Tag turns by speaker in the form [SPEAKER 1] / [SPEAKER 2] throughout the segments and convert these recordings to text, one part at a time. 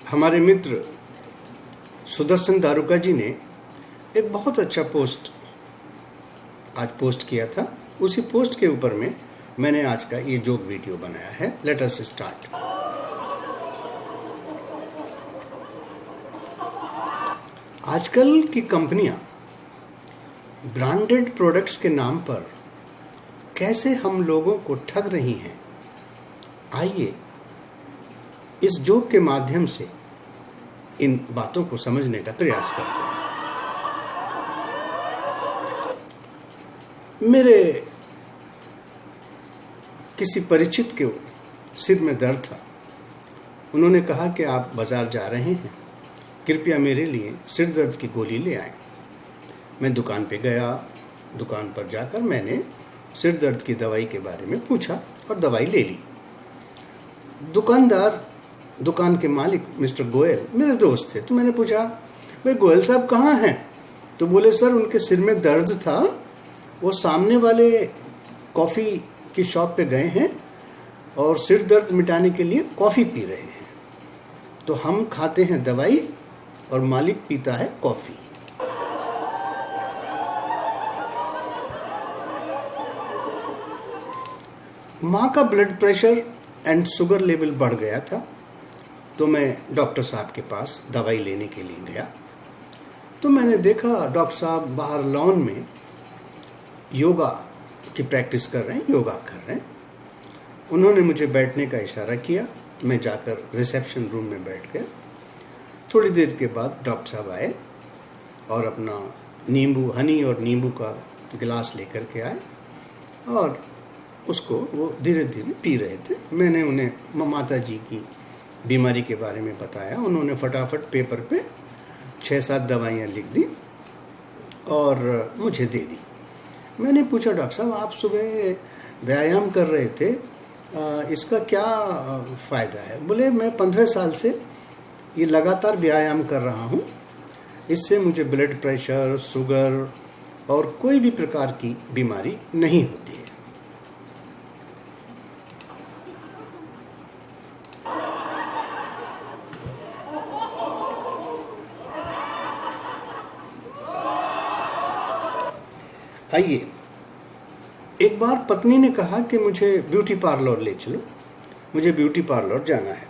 [SPEAKER 1] हमारे मित्र सुदर्शन दारुका जी ने एक बहुत अच्छा पोस्ट आज पोस्ट किया था। उसी पोस्ट के ऊपर में मैंने आज का ये जोक वीडियो बनाया है। Let us start. आजकल की कंपनियां ब्रांडेड प्रोडक्ट्स के नाम पर कैसे हम लोगों को ठग रही हैं, आइए इस जोक के माध्यम से इन बातों को समझने का प्रयास करते हैं। मेरे किसी परिचित के सिर में दर्द था। उन्होंने कहा कि आप बाजार जा रहे हैं, कृपया मेरे लिए सिर दर्द की गोली ले आएं। मैं दुकान पे गया। दुकान पर जाकर मैंने सिर दर्द की दवाई के बारे में पूछा और दवाई ले ली। दुकान के मालिक मिस्टर गोयल मेरे दोस्त थे। तो मैंने पूछा, भाई गोयल साहब कहाँ हैं? तो बोले, सर उनके सिर में दर्द था, वो सामने वाले कॉफ़ी की शॉप पे गए हैं और सिर दर्द मिटाने के लिए कॉफ़ी पी रहे हैं। तो हम खाते हैं दवाई और मालिक पीता है कॉफ़ी। माँ का blood pressure and sugar level बढ़ गया था। तो मैं डॉक्टर साहब के पास दवाई लेने के लिए गया। तो मैंने देखा डॉक्टर साहब बाहर लॉन में योगा की प्रैक्टिस कर रहे हैं, योगा कर रहे हैं। उन्होंने मुझे बैठने का इशारा किया। मैं जाकर रिसेप्शन रूम में बैठ गया। थोड़ी देर के बाद डॉक्टर साहब आए और अपना हनी और नींबू का गिलास लेकर के आए और उसको वो धीरे धीरे पी रहे थे। मैंने उन्हें माता जी की बीमारी के बारे में बताया। उन्होंने फटाफट पेपर पे 6-7 दवाइयाँ लिख दी और मुझे दे दी। मैंने पूछा, डॉक्टर साहब आप सुबह व्यायाम कर रहे थे, इसका क्या फ़ायदा है? बोले, मैं 15 साल से ये लगातार व्यायाम कर रहा हूँ। इससे मुझे ब्लड प्रेशर, शुगर और कोई भी प्रकार की बीमारी नहीं होती है। आइए, एक बार पत्नी ने कहा कि मुझे ब्यूटी पार्लर ले चलो, मुझे ब्यूटी पार्लर जाना है।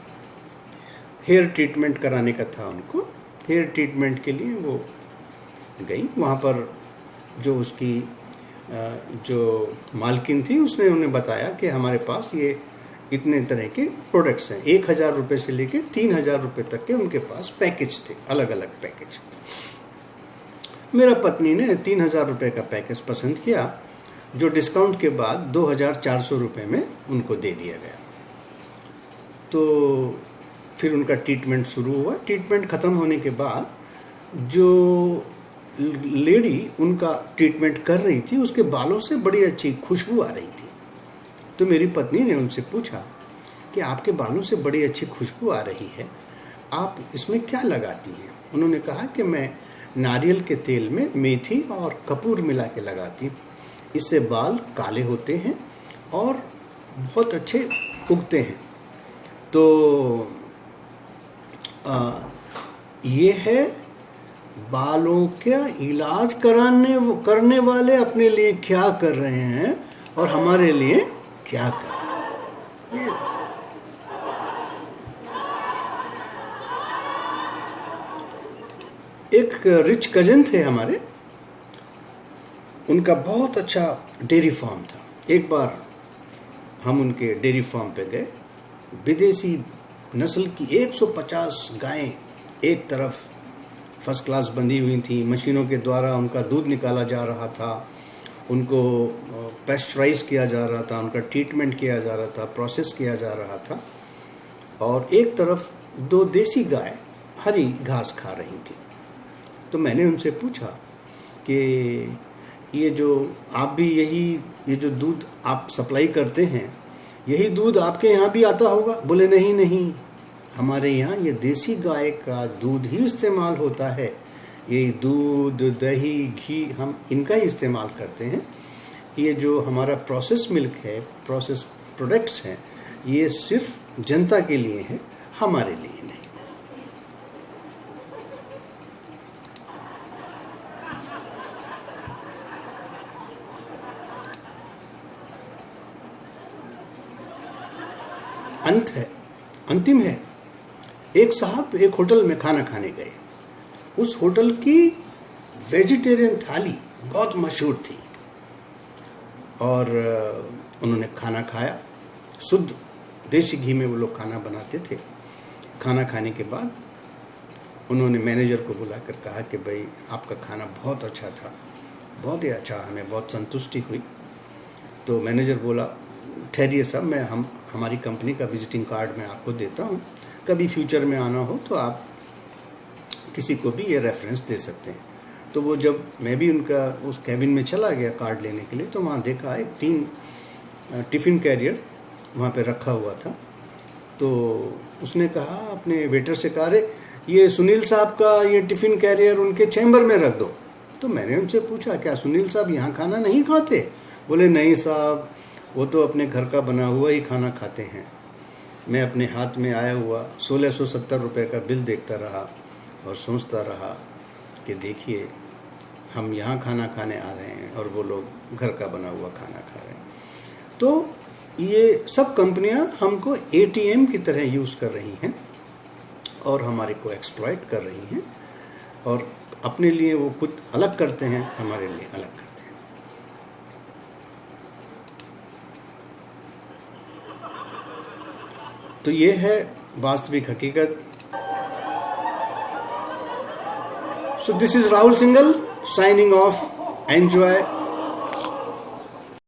[SPEAKER 1] हेयर ट्रीटमेंट कराने का था उनको। हेयर ट्रीटमेंट के लिए वो गई। वहाँ पर जो उसकी जो मालकिन थी उसने उन्हें बताया कि हमारे पास ये इतने तरह के प्रोडक्ट्स हैं। 1000 रुपये से लेके 3000 रुपये तक के उनके पास पैकेज थे, अलग अलग पैकेज। मेरा पत्नी ने 3000 रुपये का पैकेज पसंद किया, जो डिस्काउंट के बाद 2400 रुपये में उनको दे दिया गया। तो फिर उनका ट्रीटमेंट शुरू हुआ। ट्रीटमेंट ख़त्म होने के बाद जो लेडी उनका ट्रीटमेंट कर रही थी, उसके बालों से बड़ी अच्छी खुशबू आ रही थी। तो मेरी पत्नी ने उनसे पूछा कि आपके बालों से बड़ी अच्छी खुशबू आ रही है, आप इसमें क्या लगाती हैं? उन्होंने कहा कि मैं नारियल के तेल में मेथी और कपूर मिला के लगाती हूँ। इससे बाल काले होते हैं और बहुत अच्छे उगते हैं। तो ये है बालों का इलाज करने वाले अपने लिए क्या कर रहे हैं और हमारे लिए क्या कर रहे हैं। एक रिच कजन थे हमारे, उनका बहुत अच्छा डेयरी फार्म था। एक बार हम उनके डेयरी फार्म पे गए। विदेशी नस्ल की 150 गायें एक तरफ फर्स्ट क्लास बंधी हुई थी। मशीनों के द्वारा उनका दूध निकाला जा रहा था, उनको पेस्चराइज किया जा रहा था, उनका ट्रीटमेंट किया जा रहा था, प्रोसेस किया जा रहा था। और एक तरफ 2 देसी गाय हरी घास खा रही थी। तो मैंने उनसे पूछा कि ये जो आप भी ये जो दूध आप सप्लाई करते हैं, यही दूध आपके यहाँ भी आता होगा? बोले, नहीं, हमारे यहाँ ये देसी गाय का दूध ही इस्तेमाल होता है। ये दूध, दही, घी हम इनका ही इस्तेमाल करते हैं। ये जो हमारा प्रोसेस मिल्क है, प्रोसेस प्रोडक्ट्स हैं, ये सिर्फ जनता के लिए है, हमारे लिए नहीं। अंतिम है। एक साहब एक होटल में खाना खाने गए। उस होटल की वेजिटेरियन थाली बहुत मशहूर थी और उन्होंने खाना खाया। शुद्ध देसी घी में वो लोग खाना बनाते थे। खाना खाने के बाद उन्होंने मैनेजर को बुलाकर कहा कि भाई आपका खाना बहुत अच्छा था, बहुत ही अच्छा, हमें बहुत संतुष्टि हुई। तो मैनेजर बोला, ठहरिए साहब, मैं हमारी कंपनी का विजिटिंग कार्ड मैं आपको देता हूँ, कभी फ्यूचर में आना हो तो आप किसी को भी ये रेफरेंस दे सकते हैं। तो वो जब मैं भी उनका उस कैबिन में चला गया कार्ड लेने के लिए, तो वहाँ देखा एक 3 टिफ़िन कैरियर वहाँ पे रखा हुआ था। तो उसने कहा, अपने वेटर से कहा, अरे ये सुनील साहब का ये टिफ़िन कैरियर उनके चैम्बर में रख दो। तो मैंने उनसे पूछा, क्या सुनील साहब यहाँ खाना नहीं खाते? बोले, नहीं साहब, वो तो अपने घर का बना हुआ ही खाना खाते हैं। मैं अपने हाथ में आया हुआ 1670 रुपये का बिल देखता रहा और सोचता रहा कि देखिए, हम यहाँ खाना खाने आ रहे हैं और वो लोग घर का बना हुआ खाना खा रहे हैं। तो ये सब कंपनियां हमको ATM की तरह यूज़ कर रही हैं और हमारे को एक्सप्लॉइट कर रही हैं, और अपने लिए वो कुछ अलग करते हैं, हमारे लिए अलग करते हैं। तो ये है वास्तविक हकीकत। So this is Rahul Singhal signing off. Enjoy